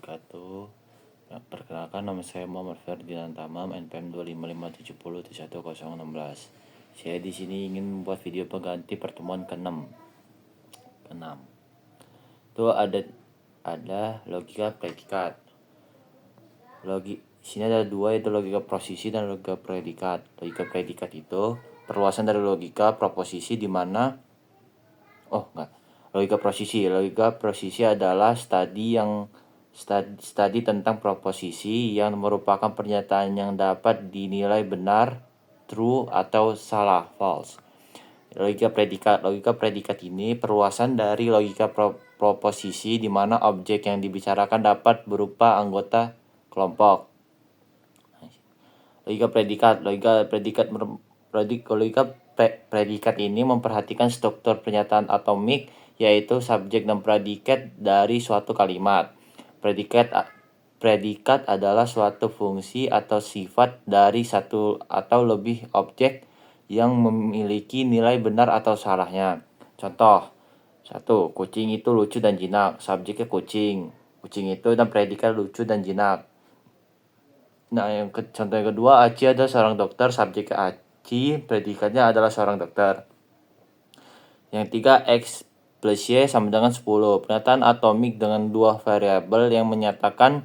wabarakatuh. Perkenalkan, nama saya Muhammad Ferdinand Tamam, NPM 25570710016. Saya di sini ingin membuat video pengganti pertemuan ke-6. Itu ada logika predikat. Sini ada dua, yaitu logika prosesi dan logika predikat. Logika predikat itu perluasan dari logika proposisi di mana logika prosesi adalah studi tentang proposisi yang merupakan pernyataan yang dapat dinilai benar, true, atau salah, false. Logika predikat ini perluasan dari logika proposisi di mana objek yang dibicarakan dapat berupa anggota kelompok. Logika predikat ini memperhatikan struktur pernyataan atomik, yaitu subjek dan predikat dari suatu kalimat. Predikat adalah suatu fungsi atau sifat dari satu atau lebih objek yang memiliki nilai benar atau salahnya. Contoh, 1. Kucing itu lucu dan jinak. Subjeknya kucing. Kucing itu dan predikat lucu dan jinak. Nah, contoh yang kedua, Aci adalah seorang dokter. Subjeknya Aci, predikatnya adalah seorang dokter. Yang 3, X plus Y sama dengan 10. Pernyataan atomik dengan dua variabel yang menyatakan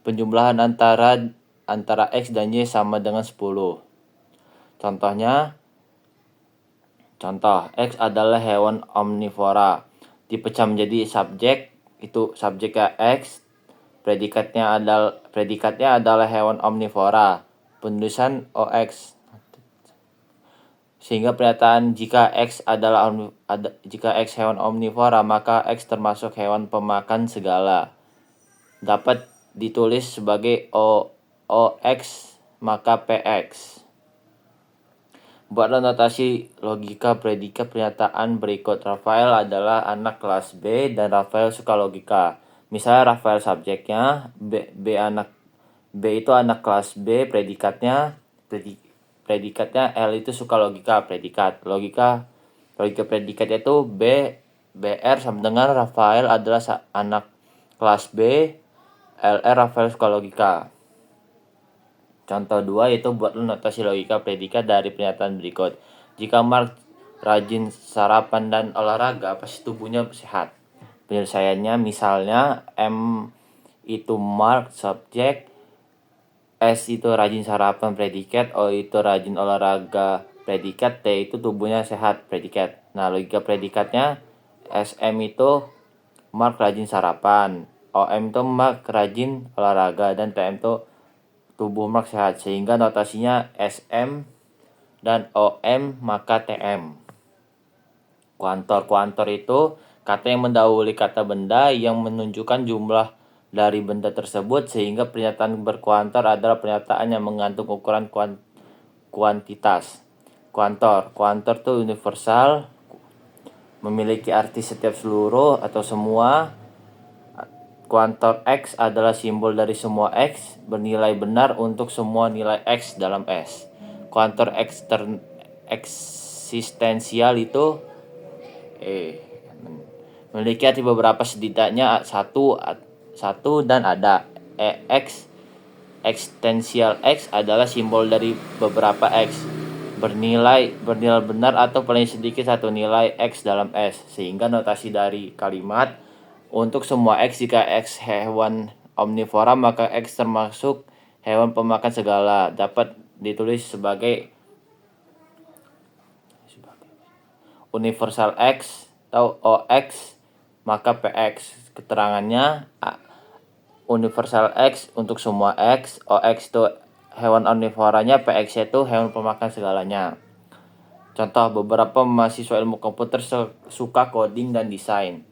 penjumlahan antara X dan Y sama dengan 10. Contoh, X adalah hewan omnivora. Dipecah menjadi subjek, itu subjeknya X, predikatnya adalah hewan omnivora. Penulisan OX. Sehingga pernyataan jika X hewan omnivora, maka X termasuk hewan pemakan segala, dapat ditulis sebagai OX maka PX. Buatlah notasi logika predikat pernyataan berikut. Rafael adalah anak kelas B dan Rafael suka logika. Misalnya Rafael subjeknya, B itu anak kelas B, predikatnya L itu suka logika, predikat. Logika predikatnya itu BR sama dengan Rafael adalah anak kelas B, LR Rafael suka logika. Contoh 2 yaitu buatlah notasi logika predikat dari pernyataan berikut. Jika Mark rajin sarapan dan olahraga, pasti tubuhnya sehat. Penyelesaiannya misalnya M itu Mark subjek, S itu rajin sarapan predikat, O itu rajin olahraga predikat, T itu tubuhnya sehat predikat. Nah, logika predikatnya SM itu Mark rajin sarapan, OM itu Mark rajin olahraga, dan TM itu tubuh Mark sehat. Sehingga notasinya SM dan OM maka TM. Kuantor itu kata yang mendahului kata benda yang menunjukkan jumlah dari benda tersebut, sehingga pernyataan berkuantor adalah pernyataan yang mengandung ukuran kuantitas. Kuantor itu universal, memiliki arti setiap, seluruh, atau semua. Kuantor X adalah simbol dari semua X, bernilai benar untuk semua nilai X dalam S. Kuantor eksistensial itu memiliki arti beberapa, setidaknya satu dan ada. Eksistensial X adalah simbol dari beberapa X, bernilai benar atau paling sedikit satu nilai X dalam S. Sehingga notasi dari kalimat untuk semua X, jika X hewan omnivora maka X termasuk hewan pemakan segala, dapat ditulis sebagai universal X atau OX maka PX. Keterangannya universal X untuk semua X, OX itu hewan omnivoranya, PX itu hewan pemakan segalanya. Contoh, beberapa mahasiswa ilmu komputer suka coding dan desain.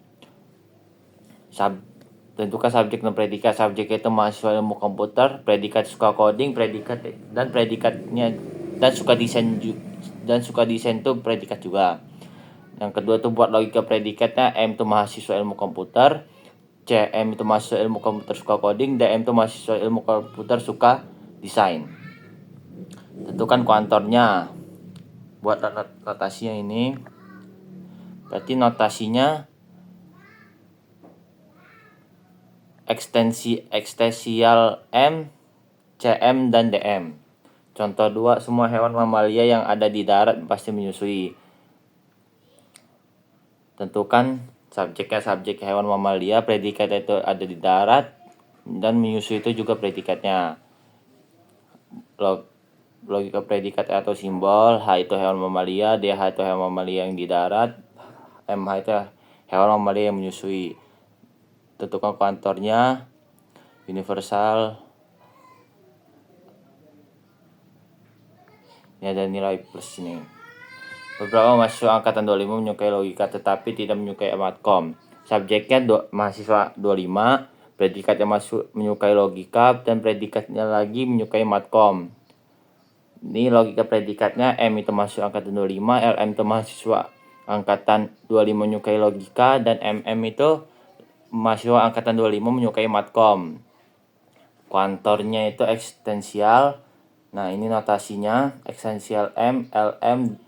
Tentukan subjek dan predikat. Subjek itu mahasiswa ilmu komputer, predikat suka coding, predikatnya dan suka desain itu predikat juga. Yang kedua itu buat logika predikatnya. M itu mahasiswa ilmu komputer, CM itu mahasiswa ilmu komputer suka coding, DM itu mahasiswa ilmu komputer suka desain. Tentukan kuantornya. Buat notasinya ini, berarti notasinya eksistensial M, CM, dan DM. Contoh 2, semua hewan mamalia yang ada di darat pasti menyusui. Tentukan subjeknya subjek hewan mamalia, predikat itu ada di darat, dan menyusui itu juga predikatnya. Logika predikat atau simbol, H itu hewan mamalia, DH itu hewan mamalia yang di darat, MH itu hewan mamalia yang menyusui. Tentukan kuantornya, universal. Ini ada nilai plus ini. Beberapa mahasiswa angkatan 25 menyukai logika tetapi tidak menyukai matkom. Subjeknya mahasiswa 25, predikatnya menyukai logika, dan predikatnya lagi menyukai matkom. Ini logika predikatnya, M itu mahasiswa angkatan 25, LM itu mahasiswa angkatan 25 menyukai logika, dan MM itu mahasiswa angkatan 25 menyukai matkom. Kuantornya itu eksistensial. Nah, ini notasinya eksistensial M, LM,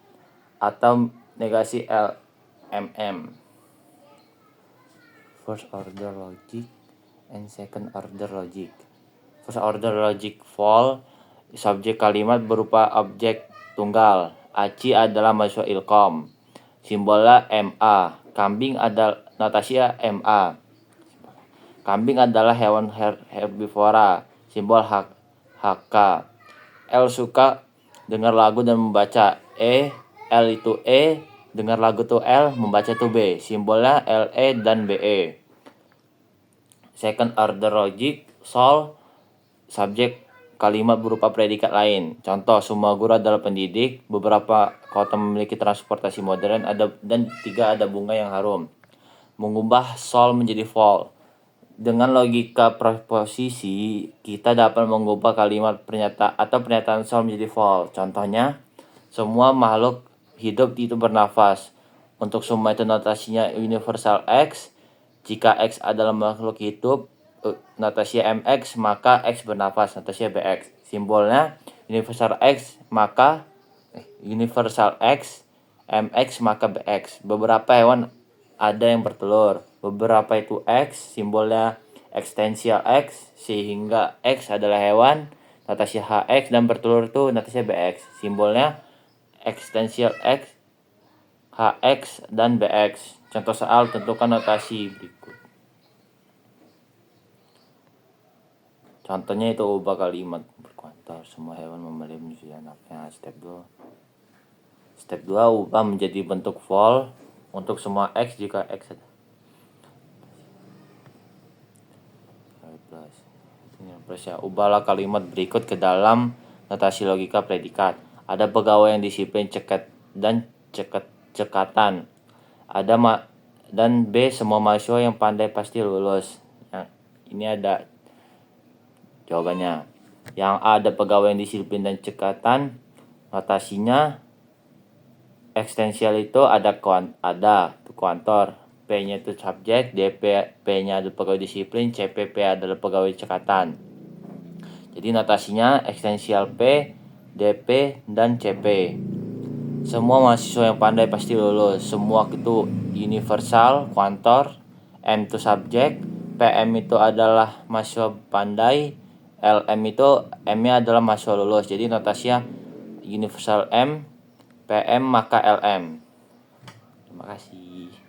atau negasi LMM. First order logic and second order logic. First order logic fall, subjek kalimat berupa objek tunggal. Aci adalah mahasiswa Ilkom. Simbolnya MA. Kambing adalah notasinya MA. Kambing adalah hewan herbivora. Simbol HK. L suka dengar lagu dan membaca. L itu dengar lagu tuh L, membaca tuh B. Simbolnya LE dan BE. Second order logic sol, subjek kalimat berupa predikat lain. Contoh, semua guru adalah pendidik, beberapa kota memiliki transportasi modern, dan 3 ada bunga yang harum. Mengubah sol menjadi fall. Dengan logika preposisi, kita dapat mengubah kalimat pernyataan sol menjadi fall. Contohnya, semua makhluk hidup itu bernafas. Untuk semua itu notasinya universal X. Jika X adalah makhluk hidup, notasinya MX, maka X bernafas, notasinya BX. Simbolnya universal X, MX, maka BX. Beberapa hewan ada yang bertelur. Beberapa itu X, simbolnya eksistensial X, sehingga X adalah hewan, notasinya HX, dan bertelur itu notasinya BX. Simbolnya eksistensial X, HX, dan BX. Contoh soal, tentukan notasi berikut. Contohnya itu ubah kalimat berkuantor. Semua hewan mamalia menyusui anaknya. Step 2, ubah menjadi bentuk vol untuk semua X jika X ada. Plus ya, ubahlah kalimat berikut ke dalam notasi logika predikat. Ada pegawai yang disiplin cekatan. Dan B, semua mahasiswa yang pandai pasti lulus. Nah, ini ada jawabannya. Yang A, ada pegawai yang disiplin dan cekatan. Notasinya eksistensial itu ada kuantor. P-nya itu subjek, DP-nya adalah pegawai disiplin, CPP adalah pegawai cekatan. Jadi notasinya eksistensial P, DP, dan CP. Semua mahasiswa yang pandai pasti lulus. Semua itu universal, kuantor. M itu subjek, PM itu adalah mahasiswa pandai, LM itu M-nya adalah mahasiswa lulus. Jadi notasinya universal M, PM, maka LM. Terima kasih.